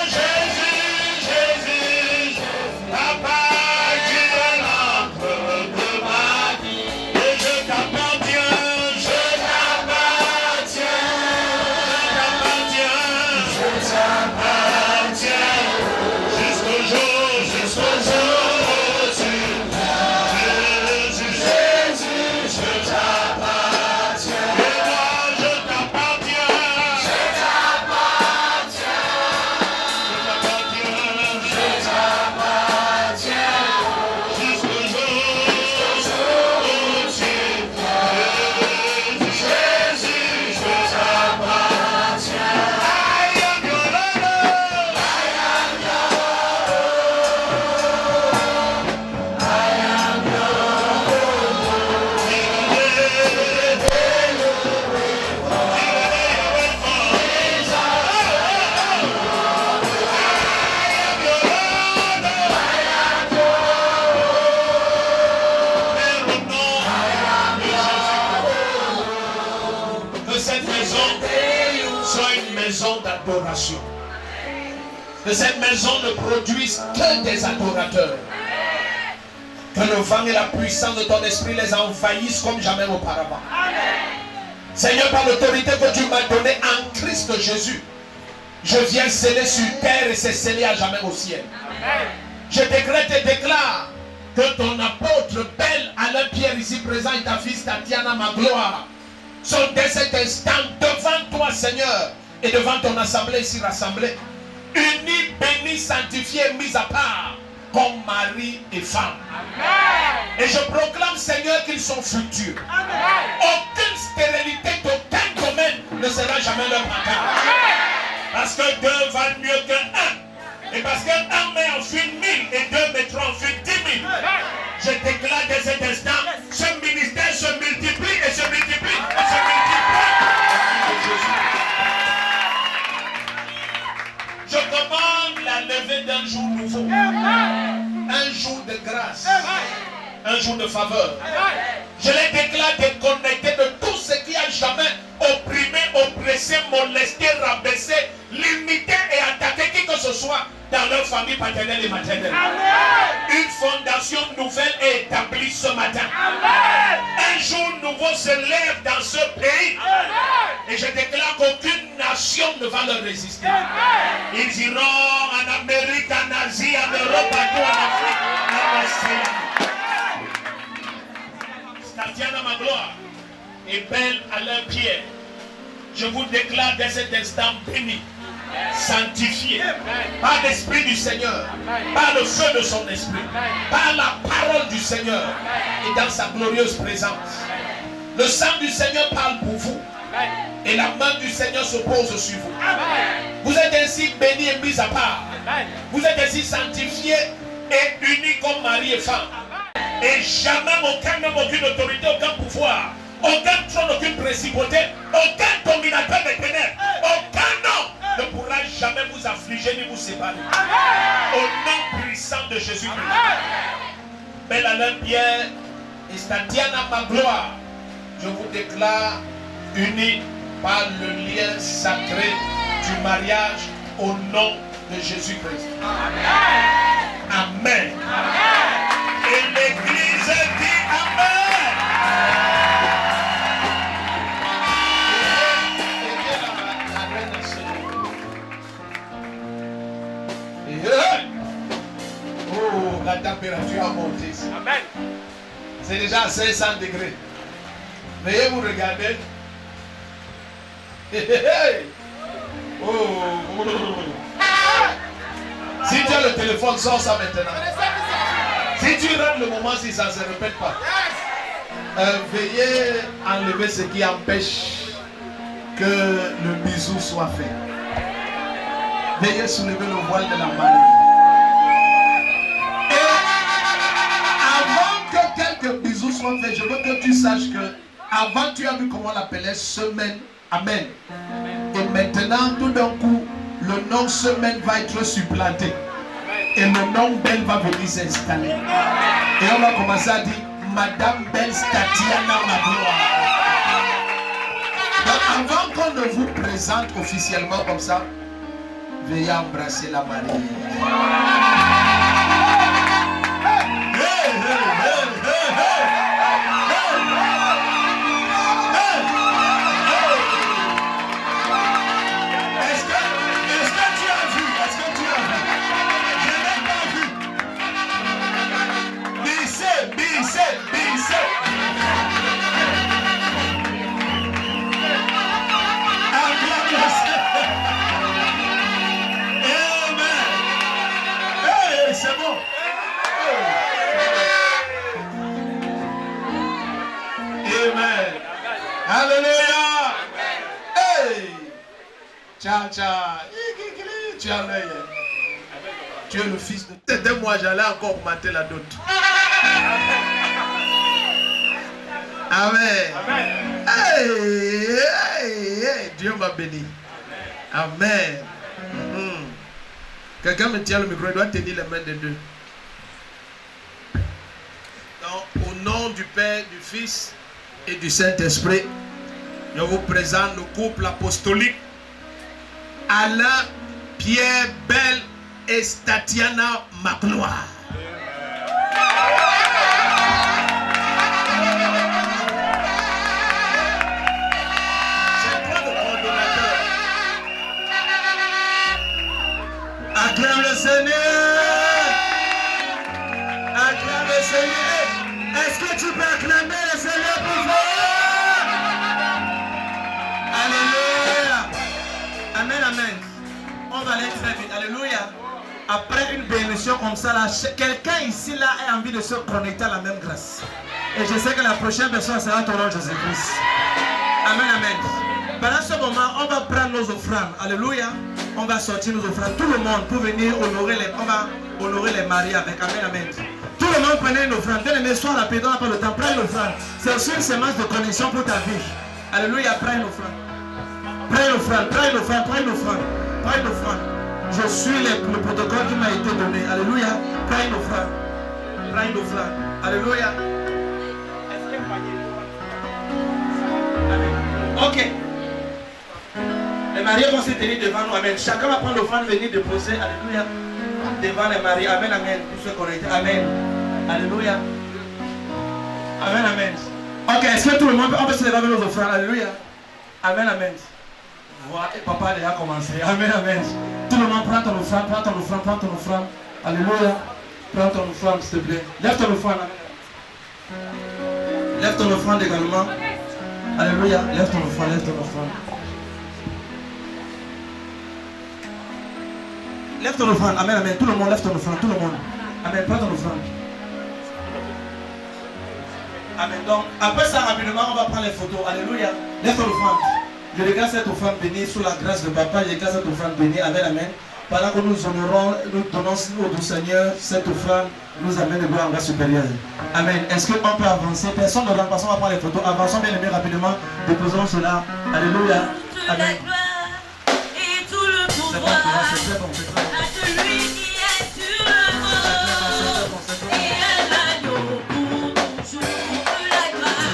Jésus, Jésus, Papa, tu es l'antre de ma vie. Et je t'appartiens, je t'appartiens, je t'appartiens, jusqu'au jour où tu Jésus, Jésus, je t'appartiens. Et moi, je t'appartiens, jusqu'au jour où tu Jésus, je t'appartiens. I am your Lord. Que cette maison soit une maison d'adoration. Que cette maison ne produise que des adorateurs. Que le vent et la puissance de ton esprit les envahissent comme jamais auparavant. Seigneur, par l'autorité que tu m'as donnée en Christ Jésus, je viens sceller sur terre et c'est scellé à jamais au ciel. Je décrète et déclare que ton apôtre Belle Alain Pierre ici présent et ta fille Tatiana ma gloire sont dès cet instant devant toi, Seigneur, et devant ton assemblée ici rassemblée, unis, bénis, sanctifiés, mis à part comme mari et femme. Et je proclame, Seigneur, qu'ils sont futurs. Aucune stérilité d'aucun domaine ne sera jamais leur bagaille. Parce que deux valent mieux que un. Et parce qu'un met en fuite 1000 et deux mettront en fuite 10 000. Je déclare dès cet instant, ce ministère se multiplie et se multiplie et se multiplie. Je commande la levée d'un jour nouveau. Un jour de grâce. Un jour de faveur. Je les déclare déconnectés de tout ce qui a jamais opprimé, oppressé, molesté, rabaissé, limité et attaqué qui que ce soit dans leur famille paternelle et maternelle. Une fondation nouvelle est établie ce matin. Un jour nouveau se lève dans ce pays. Et je déclare qu'aucune nation ne va leur résister. Ils iront en Amérique, en Asie, en Europe, partout en Afrique, en Australie. Tatiana ma gloire et Belle Alain Pierre, je vous déclare dès cet instant béni. sanctifié par l'Esprit du Seigneur, par le feu de son esprit, par la parole du Seigneur et dans sa glorieuse présence. Le sang du Seigneur parle pour vous et la main du Seigneur se pose sur vous. Vous êtes ainsi bénis et mis à part. Vous êtes ainsi sanctifiés et unis comme mari et femme. Et jamais aucun homme, aucune autorité, aucun pouvoir, aucun trône, aucune principauté, aucun dominateur des ténèbres, aucun homme ne pourra jamais vous affliger ni vous séparer. Au nom puissant de Jésus-Christ. Belle Alain Pierre et Statiana Magloire, je vous déclare unis par le lien sacré du mariage au nom de Jésus-Christ. Amen. Et l'Église dit Amen. Oh, la température a monté. Amen. C'est déjà à 500 degrés. Veuillez vous regarder. Oh. Si tu as le téléphone, sors ça maintenant. Si tu rates le moment, si ça ne se répète pas. Veuillez enlever ce qui empêche que le bisou soit fait. Veuillez soulever le voile de la mariée. Et avant que quelques bisous soient faits, je veux que tu saches que avant tu as vu comment on l'appelait semaine. Amen. Et maintenant, tout d'un coup, le nom semaine va être supplanté. Et le nom Belle va venir s'installer. Et on va commencer à dire Madame Belle Statiana Magloire. Donc avant qu'on ne vous présente officiellement comme ça, veuillez embrasser la mariée. Alléluia. Hey. Ciao, ciao. Tu as l'œil. Tu es le fils de... C'était moi, j'allais encore augmenter la dot. Amen. Hey, hey, hey. Dieu m'a béni. Amen. Quelqu'un me tient le micro, il doit tenir les mains des deux. Donc, au nom du Père, du Fils et du Saint-Esprit, je vous présente le couple apostolique Alain Pierre Belle et Statiana Magloire. C'est toi le coordonnateur. Acclame le Seigneur. Acclame le Seigneur. Est-ce que tu peux acclamer le Seigneur pour vous? Alléluia. Amen, amen. On va aller très vite. Alléluia. Après une bénédiction comme ça, là, quelqu'un ici là a envie de se connecter à la même grâce. Et je sais que la prochaine personne sera ton nom Jésus-Christ. Amen, amen. Pendant ce moment, on va prendre nos offrandes. Alléluia. On va sortir nos offrandes. Tout le monde pour venir honorer les, on va honorer les mariés avec. Amen, amen. Tout le monde prenez une offrande. Bien aimé, sois rapide, on n'a pas le temps. Prends une offrande. C'est aussi une semence de connexion pour ta vie. Alléluia, prends une offrande. Prends une offrande, prends une offrande, prends une offrande. Prends une offrande. Je suis le protocole qui m'a été donné. Alléluia. Prends une offrande. Prends une offrande. Alléluia. Ok. Les mariés vont se tenir devant nous. Amen. Chacun va prendre l'offrande, venir déposer. Alléluia. Devant les mariés. Amen, amen. Pour se connecter. Amen. Alléluia. Amen, amen. Ok, est-ce que tout le monde on peut se lever avec nos offrandes? Alléluia. Amen, amen. Voilà, et papa a déjà commencé. Amen, amen. Tout le monde prend ton offrande, prends ton offrande, prends ton offrande. Alléluia. Prends ton offrande, s'il te plaît. Lève ton offrande. Lève ton offrande également. Alléluia. Lève ton offrande, lève ton offrande. Lève ton offrande. Amen, amen. Tout le monde lève ton offrande. Tout le monde. Amen. Prends ton offrande. Amen. Donc, après ça, rapidement, on va prendre les photos. Alléluia. Lève ton offrande. Je regarde cette offrande bénie sous la grâce de Papa. Je regarde cette offrande bénie. Amen, amen. Pendant que nous honorons, nous donnons au doux Seigneur, cette offrande nous amène de gloire en grâce supérieure. Amen. Est-ce qu'on peut avancer? Personne ne remplace, on va prendre les photos. Avançons bien aimé rapidement. Déposons cela. Alléluia. Amen. Et tout le pouvoir C'est très bon, c'est très bon. à celui qui est sur le trône et à l'agneau pour toujours la gloire.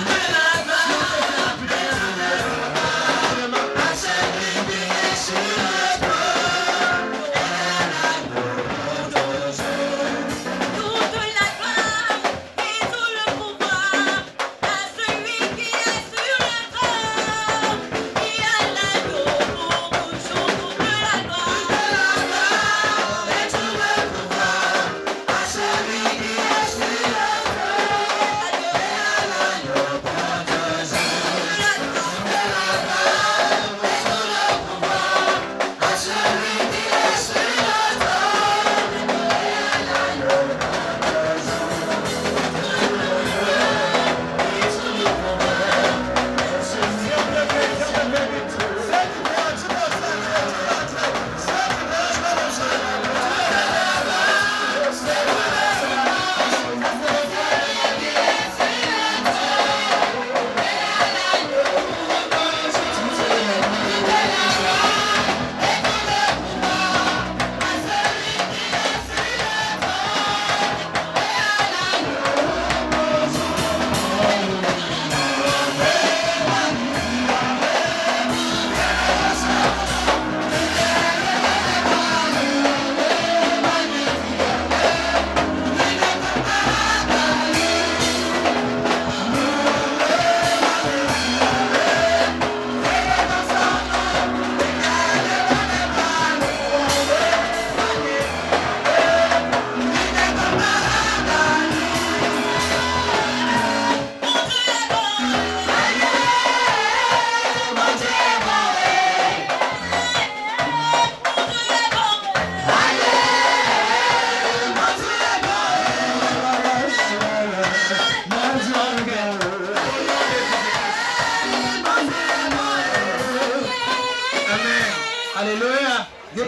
Alléluia.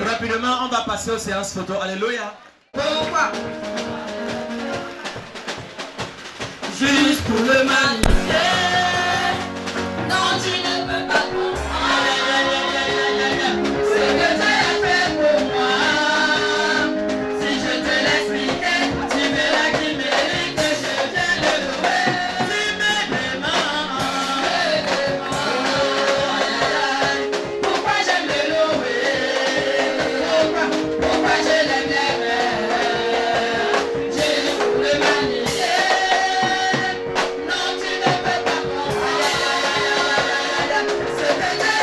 Rapidement, on va passer aux séances photo. Alléluia. Juste pour le magnifier. Non, tu ne peux pas comprendre ce que tu as fait pour moi. Si je te l'expliquais, tu verras qu'il mérite que je vienne le louer. Tu m'aimes, pourquoi j'aime le louer? Pourquoi je l'aime bien? Juste pour le magnifier. Non, tu ne peux pas comprendre ce que tu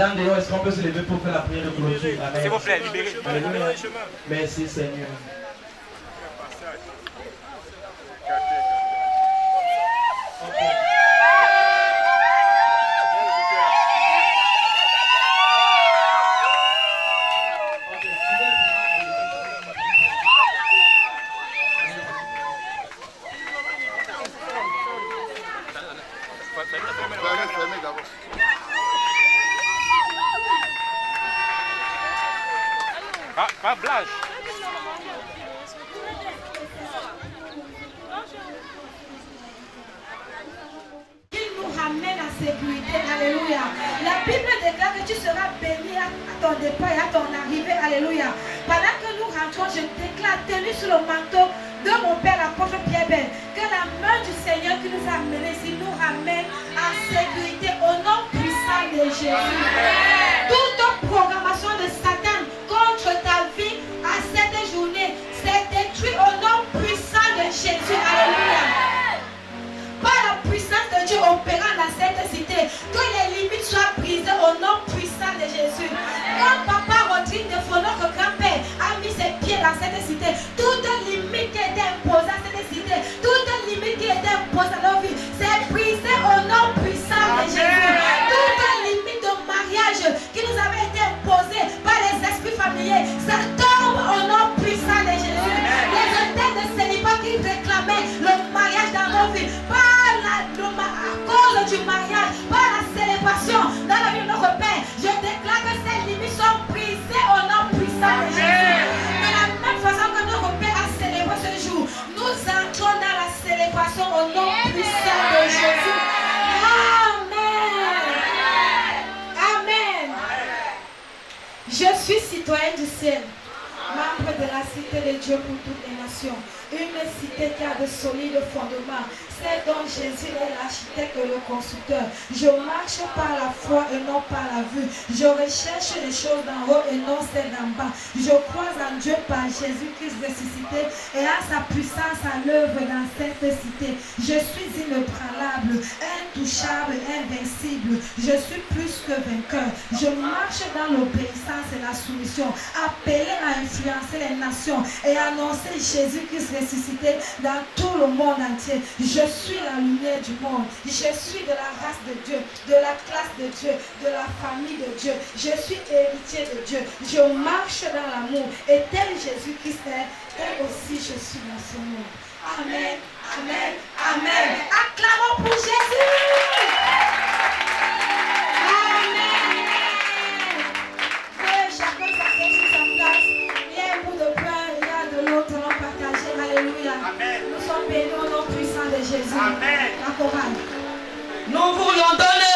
dames dehors, est-ce qu'on peut se lever pour faire la prière de clôture? Amen. S'il vous plaît, libérez. Alléluia. Merci Seigneur. Pas Blanche. Il nous ramène à sécurité. Alléluia. La Bible déclare que tu seras béni à ton départ et à ton arrivée. Alléluia. Pendant que nous rentrons, je déclare, tenu sur le manteau de mon Père, l'apôtre Pierre Ben, que la main du Seigneur qui nous a amenés ici nous ramène à sécurité au nom puissant de Jésus. Toute programmation de Satan contre ta vie à cette journée, c'est détruit au nom puissant de Jésus. Alléluia. Par la puissance de Dieu opérant dans cette cité, que les limites soient brisées au nom puissant de Jésus. Quand Papa Rodrigue de Faux, notre grand-père, a mis ses pieds dans cette cité, toute limite qui était imposée à cette cité, toute limite qui était imposée à nos vies, c'est brisé au nom puissant de Jésus. Toute limite de mariage qui nous avait été imposée par les esprits familiers, ça tombe au nom puissant de Jésus. Les hôtels de célibat qui réclamaient le mariage dans nos vies, à cause du mariage, par la célébration dans la vie de notre Père, je déclare que ces limites sont brisées au nom puissant de Jésus. De la même façon que notre Père a célébré ce jour, nous entrons dans la célébration au nom puissant de Jésus. Amen. Amen. Je suis citoyen du ciel, membre de la cité de Dieu pour toutes les nations. Une cité qui a de solides fondements, c'est dont Jésus est l'architecte et le constructeur. Je marche par la foi et non par la vue. Je recherche les choses d'en haut et non celles d'en bas. Je crois en Dieu par Jésus-Christ ressuscité et à sa puissance à l'œuvre dans cette cité. Je suis inébranlable, intouchable, invincible. Je suis plus que vainqueur. Je marche dans l'obéissance et la soumission, appelé à influencer les nations et annoncer Jésus-Christ ressuscité dans tout le monde entier. Je suis la lumière du monde. Je suis de la race de Dieu, de la classe de Dieu, de la famille de Dieu. Je suis héritier de Dieu. Je marche dans l'amour. Et tel Jésus-Christ est, tel aussi je suis dans ce monde. Amen, amen, amen. Acclamons pour Jésus. Amen. Que chacun s'assied sur sa place. Il y a un bout de pain, il y a de l'eau, nous allons partager. Alléluia. Amen. Nous sommes bénis au nom puissant de Jésus. Amen. La chorale. Nous voulons donner